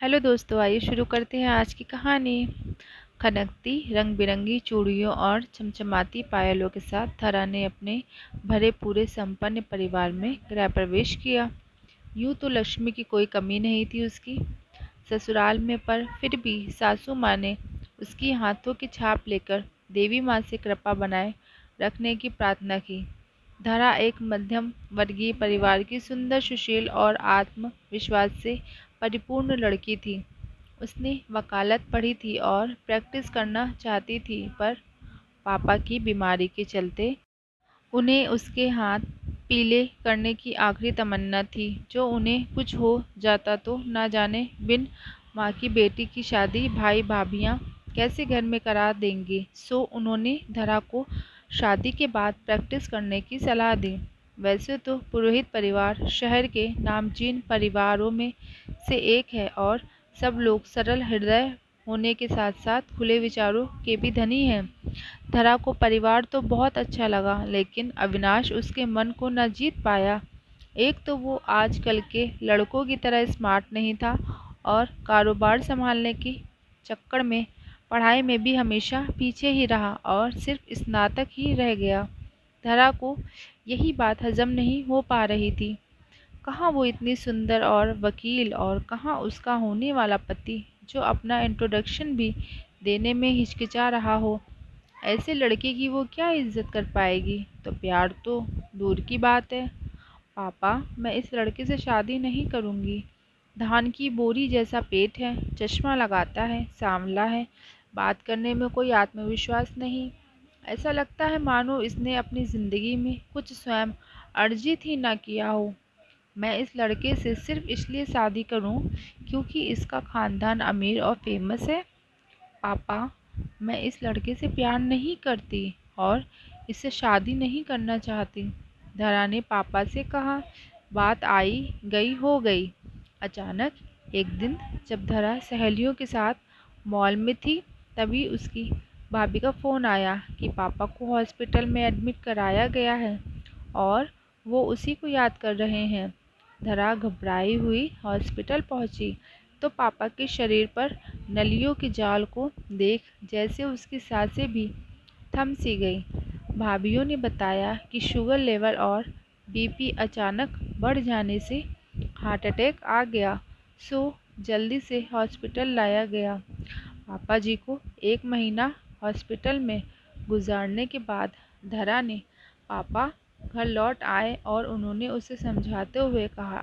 Hello दोस्तों, आइए शुरू करते हैं आज की कहानी। खनकती रंग बिरंगी चूड़ियों और चमचमाती पायलों के साथ धरा ने अपने भरे पूरे संपन्न परिवार में गृह प्रवेश किया। यूं तो लक्ष्मी की कोई कमी नहीं थी उसकी ससुराल में, पर फिर भी सासू माँ ने उसकी हाथों की छाप लेकर देवी माँ से कृपा बनाए रखने की प्रार्थना की। धरा एक मध्यम वर्गीय परिवार की सुंदर, सुशील और आत्मविश्वास से परिपूर्ण लड़की थी। उसने वकालत पढ़ी थी और प्रैक्टिस करना चाहती थी, पर पापा की बीमारी के चलते उन्हें उसके हाथ पीले करने की आखिरी तमन्ना थी। जो उन्हें कुछ हो जाता तो ना जाने बिन माँ की बेटी की शादी भाई भाभियाँ कैसे घर में करा देंगे। सो उन्होंने धरा को शादी के बाद प्रैक्टिस करने की सलाह दी। वैसे तो पुरोहित परिवार शहर के नामचीन परिवारों में से एक है और सब लोग सरल हृदय होने के साथ साथ खुले विचारों के भी धनी हैं। धरा को परिवार तो बहुत अच्छा लगा, लेकिन अविनाश उसके मन को न जीत पाया। एक तो वो आजकल के लड़कों की तरह स्मार्ट नहीं था और कारोबार संभालने के चक्कर में पढ़ाई में भी हमेशा पीछे ही रहा और सिर्फ स्नातक ही रह गया। धरा को यही बात हजम नहीं हो पा रही थी। कहाँ वो इतनी सुंदर और वकील, और कहाँ उसका होने वाला पति जो अपना इंट्रोडक्शन भी देने में हिचकिचा रहा हो। ऐसे लड़के की वो क्या इज्जत कर पाएगी। तो प्यार तो दूर की बात है। पापा, मैं इस लड़के से शादी नहीं करूँगी। धान की बोरी जैसा पेट है, चश्मा लगाता है, सांवला है, बात करने में कोई आत्मविश्वास नहीं। ऐसा लगता है मानो इसने अपनी ज़िंदगी में कुछ स्वयं अर्जित ही ना किया हो। मैं इस लड़के से सिर्फ इसलिए शादी करूं क्योंकि इसका खानदान अमीर और फेमस है। पापा, मैं इस लड़के से प्यार नहीं करती और इससे शादी नहीं करना चाहती। धरा ने पापा से कहा। बात आई गई हो गई। अचानक एक दिन जब धरा सहेलियों के साथ मॉल में थी, तभी उसकी भाभी का फ़ोन आया कि पापा को हॉस्पिटल में एडमिट कराया गया है और वो उसी को याद कर रहे हैं। धरा घबराई हुई हॉस्पिटल पहुंची तो पापा के शरीर पर नलियों के जाल को देख जैसे उसकी सांसें भी थम सी गई। भाभीयों ने बताया कि शुगर लेवल और बीपी अचानक बढ़ जाने से हार्ट अटैक आ गया। सो जल्दी से हॉस्पिटल लाया गया। पापा जी को 1 महीना हॉस्पिटल में गुजारने के बाद धरा ने पापा घर लौट आए और उन्होंने उसे समझाते हुए कहा,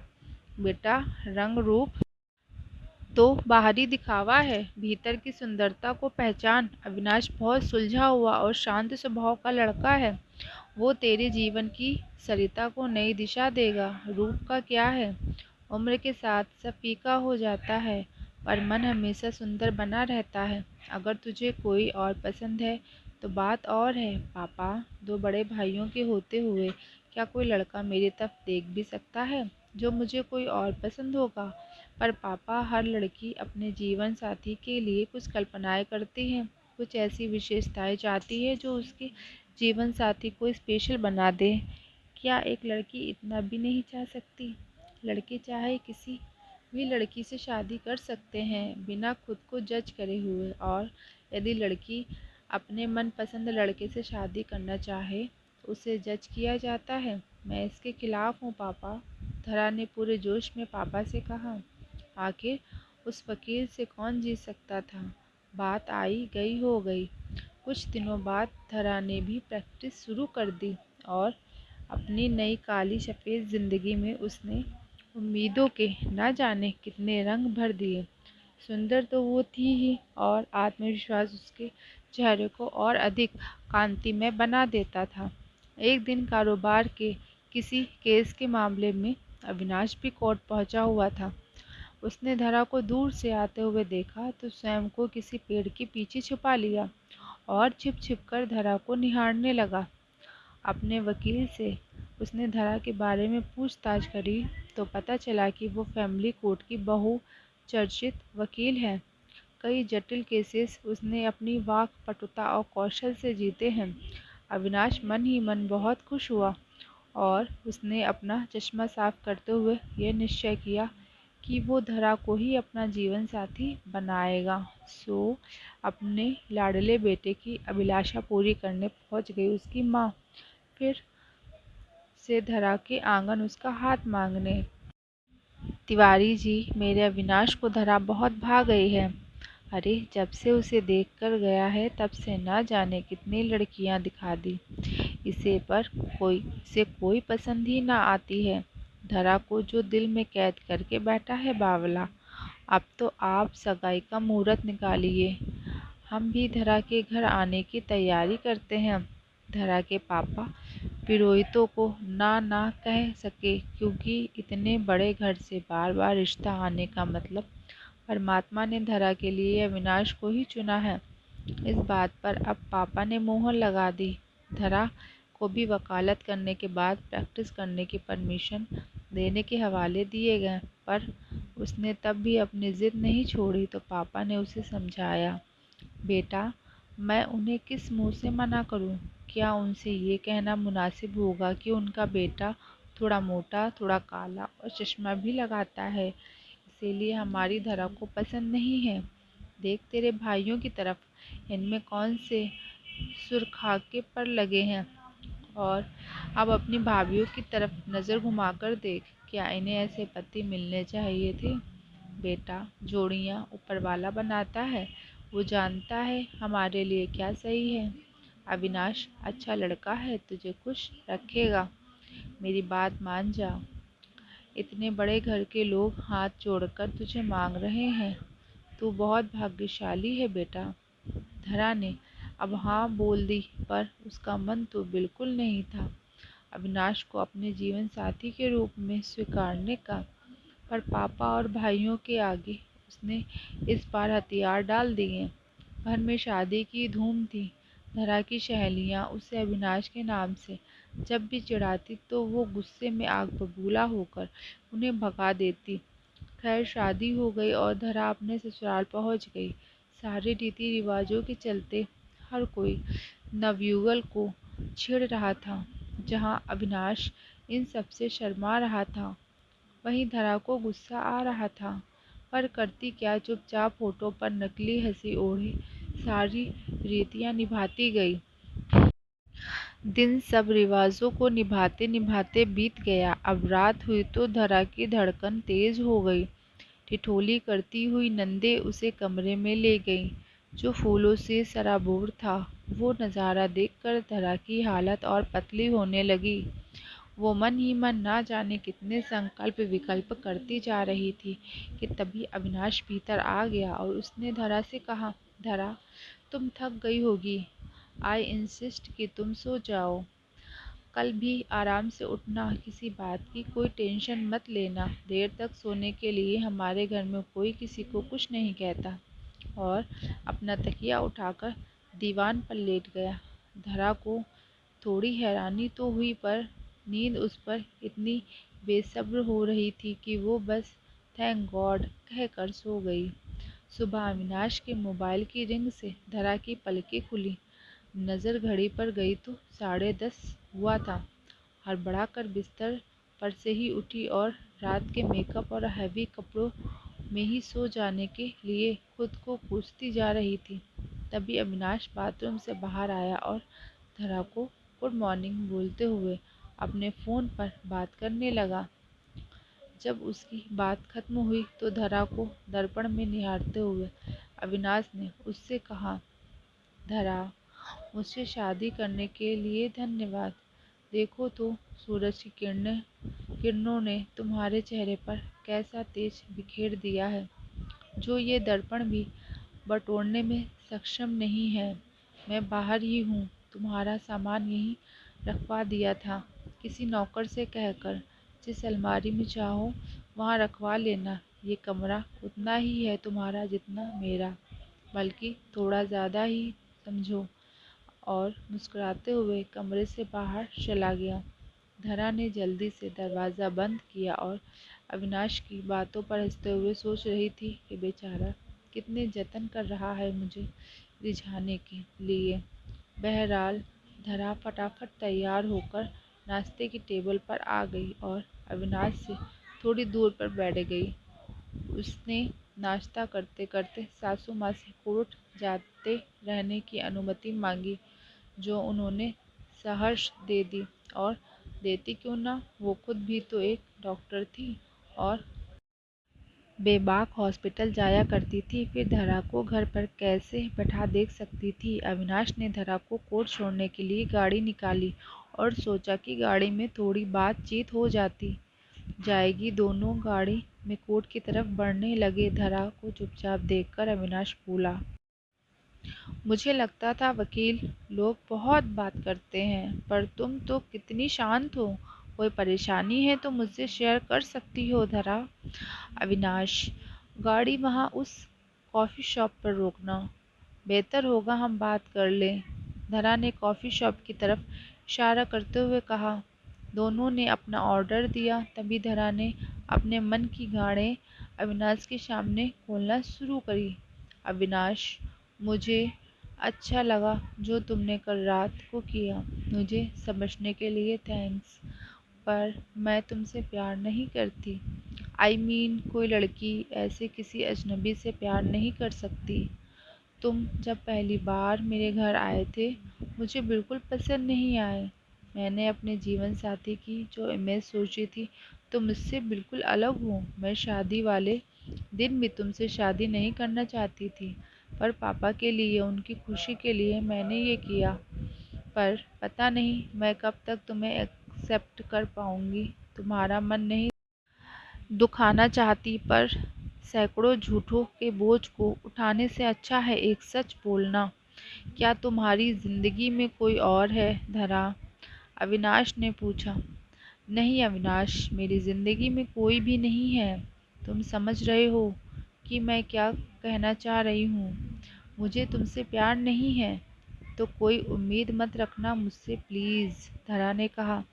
बेटा, रंग रूप तो बाहरी दिखावा है, भीतर की सुंदरता को पहचान। अविनाश बहुत सुलझा हुआ और शांत स्वभाव का लड़का है। वो तेरे जीवन की सरिता को नई दिशा देगा। रूप का क्या है, उम्र के साथ सब फीका हो जाता है, पर मन हमेशा सुंदर बना रहता है। अगर तुझे कोई और पसंद है तो बात और है। पापा, 2 बड़े भाइयों के होते हुए क्या कोई लड़का मेरी तरफ देख भी सकता है जो मुझे कोई और पसंद होगा। पर पापा, हर लड़की अपने जीवन साथी के लिए कुछ कल्पनाएं करती है, कुछ ऐसी विशेषताएं चाहती है जो उसके जीवन साथी को स्पेशल बना दे। क्या एक लड़की इतना भी नहीं चाह सकती। लड़के चाहे किसी भी लड़की से शादी कर सकते हैं बिना खुद को जज करे हुए, और यदि लड़की अपने मनपसंद लड़के से शादी करना चाहे तो उसे जज किया जाता है। मैं इसके खिलाफ हूँ पापा। धरा ने पूरे जोश में पापा से कहा। आखिर उस वकील से कौन जीत सकता था। बात आई गई हो गई। कुछ दिनों बाद धरा ने भी प्रैक्टिस शुरू कर दी और अपनी नई काली सफ़ेद ज़िंदगी में उसने उम्मीदों के न जाने कितने रंग भर दिए। सुंदर तो वो थी ही, और आत्मविश्वास उसके चेहरे को और अधिक कांतिमय बना देता था। एक दिन कारोबार के किसी केस के मामले में अविनाश भी कोर्ट पहुंचा हुआ था। उसने धरा को दूर से आते हुए देखा तो स्वयं को किसी पेड़ के पीछे छुपा लिया और छिप छिप कर धरा को निहारने लगा। अपने वकील से उसने धरा के बारे में पूछताछ करी तो पता चला कि वो फैमिली कोर्ट की बहुचर्चित वकील है। कई जटिल केसेस उसने अपनी वाक पटुता और कौशल से जीते हैं। अविनाश मन ही मन बहुत खुश हुआ और उसने अपना चश्मा साफ करते हुए यह निश्चय किया कि वो धरा को ही अपना जीवन साथी बनाएगा। सो अपने लाडले बेटे की अभिलाषा पूरी करने पहुंच गई उसकी माँ। फिर से धरा के आंगन उसका हाथ मांगने। तिवारी जी, मेरे अविनाश को धरा बहुत भा गई है। अरे, जब से उसे देख कर गया है तब से न जाने कितनी लड़कियां दिखा दी। इसे कोई पसंद ही ना आती है। धरा को जो दिल में कैद करके बैठा है बावला। अब तो आप सगाई का मुहूर्त निकालिए। हम भी धरा के घर आने की तैयारी करते हैं। धरा के पापा पुरोहितों को ना कह सके, क्योंकि इतने बड़े घर से बार बार रिश्ता आने का मतलब परमात्मा ने धरा के लिए अविनाश को ही चुना है। इस बात पर अब पापा ने मोहर लगा दी। धरा को भी वकालत करने के बाद प्रैक्टिस करने की परमिशन देने के हवाले दिए गए, पर उसने तब भी अपनी ज़िद नहीं छोड़ी तो पापा ने उसे समझाया, बेटा, मैं उन्हें किस मुंह से मना करूं? क्या उनसे ये कहना मुनासिब होगा कि उनका बेटा थोड़ा मोटा, थोड़ा काला और चश्मा भी लगाता है, इसीलिए हमारी धरा को पसंद नहीं है। देख तेरे भाइयों की तरफ, इनमें कौन से सुरखाके पर लगे हैं, और अब अपनी भाभीयों की तरफ नज़र घुमाकर देख, क्या इन्हें ऐसे पति मिलने चाहिए थे? बेटा, जोड़ियाँ ऊपर वाला बनाता है, वो जानता है हमारे लिए क्या सही है। अविनाश अच्छा लड़का है, तुझे खुश रखेगा। मेरी बात मान जा। इतने बड़े घर के लोग हाथ जोड़कर तुझे मांग रहे हैं। तू बहुत भाग्यशाली है बेटा। धरा ने अब हाँ बोल दी, पर उसका मन तो बिल्कुल नहीं था अविनाश को अपने जीवन साथी के रूप में स्वीकारने का। पर पापा और भाइयों के आगे उसने इस बार हथियार डाल दिए। घर में शादी की धूम थी। धरा की सहेलियां उसे अविनाश के नाम से जब भी चिढ़ाती तो वो गुस्से में आग बबूला होकर उन्हें भगा देती। खैर, शादी हो गई और धरा अपने ससुराल पहुंच गई। सारे रीति रिवाजों के चलते हर कोई नवयुगल को छेड़ रहा था। जहां अविनाश इन सबसे शर्मा रहा था, वहीं धरा को गुस्सा आ रहा था, पर करती क्या, चुपचाप होठों पर नकली हंसी ओढ़े सारी रीतियां निभाती गई। दिन सब रिवाजों को निभाते निभाते बीत गया। अब रात हुई तो धरा की धड़कन तेज हो गई। ठिठोली करती हुई नंदे उसे कमरे में ले गईं, जो फूलों से सराबोर था। वो नज़ारा देखकर धरा की हालत और पतली होने लगी। वो मन ही मन ना जाने कितने संकल्प विकल्प करती जा रही थी कि तभी अविनाश भीतर आ गया और उसने धरा से कहा, धरा, तुम थक गई होगी। आई इंसिस्ट कि तुम सो जाओ। कल भी आराम से उठना, किसी बात की कोई टेंशन मत लेना। देर तक सोने के लिए हमारे घर में कोई किसी को कुछ नहीं कहता। और अपना तकिया उठाकर दीवान पर लेट गया। धरा को थोड़ी हैरानी तो हुई, पर नींद उस पर इतनी बेसब्र हो रही थी कि वो बस थैंक गॉड कहकर सो गई। सुबह अविनाश के मोबाइल की रिंग से धरा की पलकें खुली। नज़र घड़ी पर गई तो 10:30 हुआ था। हड़बड़ाकर बिस्तर पर से ही उठी और रात के मेकअप और हैवी कपड़ों में ही सो जाने के लिए खुद को कोसती जा रही थी। तभी अविनाश बाथरूम से बाहर आया और धरा को गुड मॉर्निंग बोलते हुए अपने फ़ोन पर बात करने लगा। जब उसकी बात खत्म हुई तो धरा को दर्पण में निहारते हुए अविनाश ने उससे कहा, धरा, मुझसे शादी करने के लिए धन्यवाद। देखो तो सूरज की किरणों ने तुम्हारे चेहरे पर कैसा तेज बिखेर दिया है, जो ये दर्पण भी बटोरने में सक्षम नहीं है। मैं बाहर ही हूँ, तुम्हारा सामान यहीं रखवा दिया था, किसी नौकर से कहकर। जिस अलमारी में चाहो वहाँ रखवा लेना। ये कमरा उतना ही है तुम्हारा जितना मेरा, बल्कि थोड़ा ज़्यादा ही समझो। और मुस्कुराते हुए कमरे से बाहर चला गया। धरा ने जल्दी से दरवाज़ा बंद किया और अविनाश की बातों पर हंसते हुए सोच रही थी कि बेचारा कितने जतन कर रहा है मुझे रिझाने के लिए। बहरहाल धरा फटाफट तैयार होकर नाश्ते की टेबल पर आ गई और अविनाश से थोड़ी दूर पर बैठ गई। उसने नाश्ता करते करते सासू माँ से कोर्ट जाते रहने की अनुमति मांगी, जो उन्होंने सहर्ष दे दी। और देती क्यों ना, वो खुद भी तो एक डॉक्टर थी और बेबाक हॉस्पिटल जाया करती थी। फिर धरा को घर पर कैसे बैठा देख सकती थी। अविनाश ने धरा को कोर्ट छोड़ने के लिए गाड़ी निकाली और सोचा कि गाड़ी में थोड़ी बातचीत हो जाएगी। दोनों गाड़ी में कोर्ट की तरफ बढ़ने लगे। धरा को चुपचाप देखकर अविनाश बोला, मुझे लगता था वकील लोग बहुत बात करते हैं, पर तुम तो कितनी शांत हो। कोई परेशानी है तो मुझसे शेयर कर सकती हो धरा। अविनाश, गाड़ी वहाँ उस कॉफ़ी शॉप पर रोकना, बेहतर होगा हम बात कर लें। धरा ने कॉफ़ी शॉप की तरफ इशारा करते हुए कहा। दोनों ने अपना ऑर्डर दिया। तभी धरा ने अपने मन की गाड़ें अविनाश के सामने खोलना शुरू करी। अविनाश, मुझे अच्छा लगा जो तुमने कल रात को किया। मुझे समझने के लिए थैंक्स, पर मैं तुमसे प्यार नहीं करती। कोई लड़की ऐसे किसी अजनबी से प्यार नहीं कर सकती। तुम जब पहली बार मेरे घर आए थे, मुझे बिल्कुल पसंद नहीं आए। मैंने अपने जीवन साथी की जो इमेज सोची थी, तुम मुझसे बिल्कुल अलग हो। मैं शादी वाले दिन भी तुमसे शादी नहीं करना चाहती थी, पर पापा के लिए, उनकी खुशी के लिए मैंने ये किया। पर पता नहीं मैं कब तक तुम्हें एक्सेप्ट कर पाऊंगी। तुम्हारा मन नहीं दुखाना चाहती, पर सैकड़ों झूठों के बोझ को उठाने से अच्छा है एक सच बोलना। क्या तुम्हारी जिंदगी में कोई और है धरा? अविनाश ने पूछा। नहीं अविनाश, मेरी जिंदगी में कोई भी नहीं है। तुम समझ रहे हो कि मैं क्या कहना चाह रही हूँ? मुझे तुमसे प्यार नहीं है, तो कोई उम्मीद मत रखना मुझसे प्लीज़, धरा ने कहा।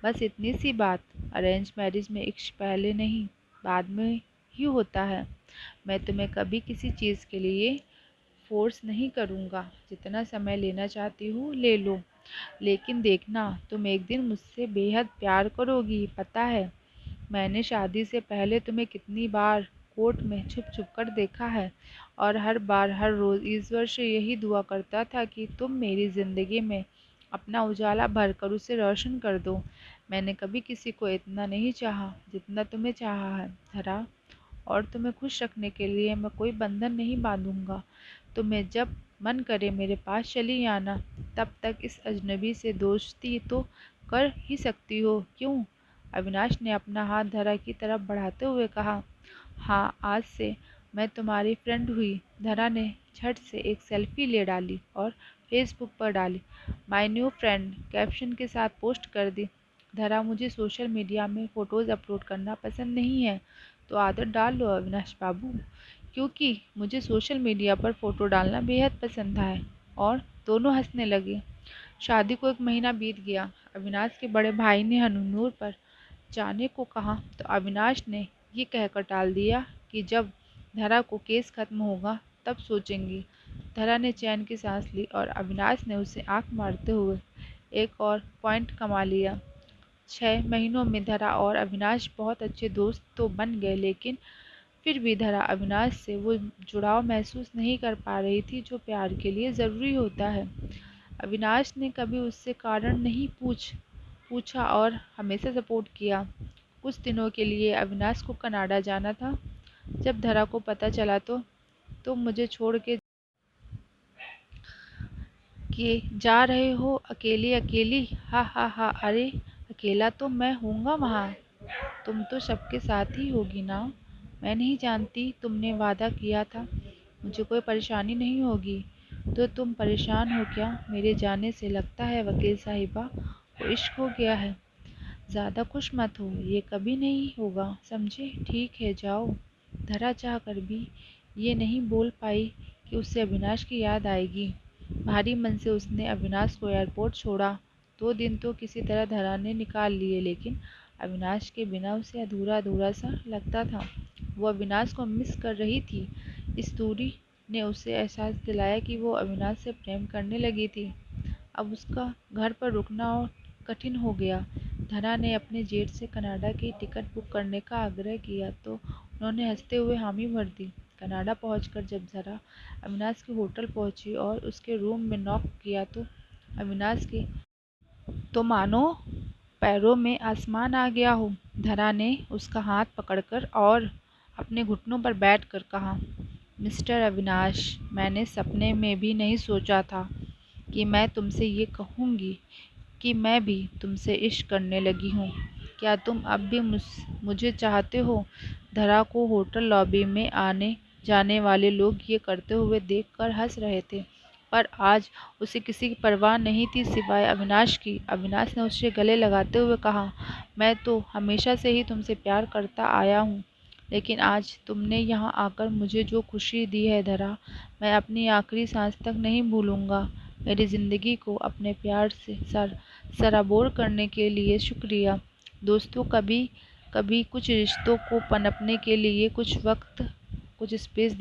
बस इतनी सी बात। अरेंज मैरिज में इश्क पहले नहीं, बाद में ही होता है। मैं तुम्हें कभी किसी चीज़ के लिए फोर्स नहीं करूँगा। जितना समय लेना चाहती हूँ ले लो, लेकिन देखना तुम एक दिन मुझसे बेहद प्यार करोगी। पता है मैंने शादी से पहले तुम्हें कितनी बार कोर्ट में छुप छुप कर देखा है, और हर बार हर रोज़ ईश्वर से यही दुआ करता था कि तुम मेरी ज़िंदगी में अपना उजाला भरकर उसे रोशन कर दो। मैंने कभी किसी को इतना नहीं चाहा जितना तुम्हें चाहा है धरा, और तुम्हें खुश रखने के लिए मैं कोई बंधन नहीं बांधूंगा। तुम्हें जब मन करे मेरे पास चली आना। तब तक इस अजनबी से दोस्ती तो कर ही सकती हो, क्यों? अविनाश ने अपना हाथ धरा की तरफ बढ़ाते हुए कहा। हाँ, आज से मैं तुम्हारी फ्रेंड हुई। धरा ने झट से एक सेल्फी ले डाली और फेसबुक पर डाली। माय न्यू फ्रेंड कैप्शन के साथ पोस्ट कर दी। धरा, मुझे सोशल मीडिया में फ़ोटोज़ अपलोड करना पसंद नहीं है, तो आदत डाल लो अविनाश बाबू, क्योंकि मुझे सोशल मीडिया पर फ़ोटो डालना बेहद पसंद है। और दोनों हंसने लगे। शादी को 1 महीना बीत गया। अविनाश के बड़े भाई ने हनीमून पर जाने को कहा, तो अविनाश ने ये कहकर टाल दिया कि जब धरा को केस खत्म होगा तब सोचेंगी। धरा ने चैन की सांस ली और अविनाश ने उसे आंख मारते हुए एक और पॉइंट कमा लिया। 6 महीनों में धरा और अविनाश बहुत अच्छे दोस्त तो बन गए, लेकिन फिर भी धरा अविनाश से वो जुड़ाव महसूस नहीं कर पा रही थी जो प्यार के लिए ज़रूरी होता है। अविनाश ने कभी उससे कारण नहीं पूछा और हमेशा सपोर्ट किया। कुछ दिनों के लिए अविनाश को कनाडा जाना था। जब धरा को पता चला तो तुम मुझे छोड़ के जा रहे हो अकेली अकेली? हा हा हा। अरे अकेला तो मैं हूँगा वहाँ, तुम तो सबके साथ ही होगी ना। मैं नहीं जानती, तुमने वादा किया था मुझे कोई परेशानी नहीं होगी। तो तुम परेशान हो क्या मेरे जाने से? लगता है वकील साहिबा को इश्क हो गया है। ज़्यादा खुश मत हो, ये कभी नहीं होगा, समझे? ठीक है जाओ। धरा चाह कर भी ये नहीं बोल पाई कि उसे अविनाश की याद आएगी। भारी मन से उसने अविनाश को एयरपोर्ट छोड़ा। 2 दिन तो किसी तरह धरा ने निकाल लिए, लेकिन अविनाश के बिना उसे अधूरा अधूरा सा लगता था। वो अविनाश को मिस कर रही थी। इस दूरी ने उसे एहसास दिलाया कि वो अविनाश से प्रेम करने लगी थी। अब उसका घर पर रुकना और कठिन हो गया। धरा ने अपने जेट से कनाडा की टिकट बुक करने का आग्रह किया, तो उन्होंने हंसते हुए हामी भर दी। कनाडा पहुंचकर जब धरा अविनाश के होटल पहुंची और उसके रूम में नॉक किया तो अविनाश के तो मानो पैरों में आसमान आ गया हो। धरा ने उसका हाथ पकड़कर और अपने घुटनों पर बैठकर कहा, मिस्टर अविनाश, मैंने सपने में भी नहीं सोचा था कि मैं तुमसे ये कहूँगी कि मैं भी तुमसे इश्क करने लगी हूँ। क्या तुम अब भी मुझे चाहते हो? धरा को होटल लॉबी में आने जाने वाले लोग ये करते हुए देखकर हंस रहे थे, पर आज उसे किसी की परवाह नहीं थी सिवाय अविनाश की। अविनाश ने उसे गले लगाते हुए कहा, मैं तो हमेशा से ही तुमसे प्यार करता आया हूँ, लेकिन आज तुमने यहाँ आकर मुझे जो खुशी दी है धरा, मैं अपनी आखिरी सांस तक नहीं भूलूंगा। मेरी ज़िंदगी को अपने प्यार से सराबोर करने के लिए शुक्रिया। दोस्तों, कभी कभी कुछ रिश्तों को पनपने के लिए कुछ वक्त, कुछ स्पेस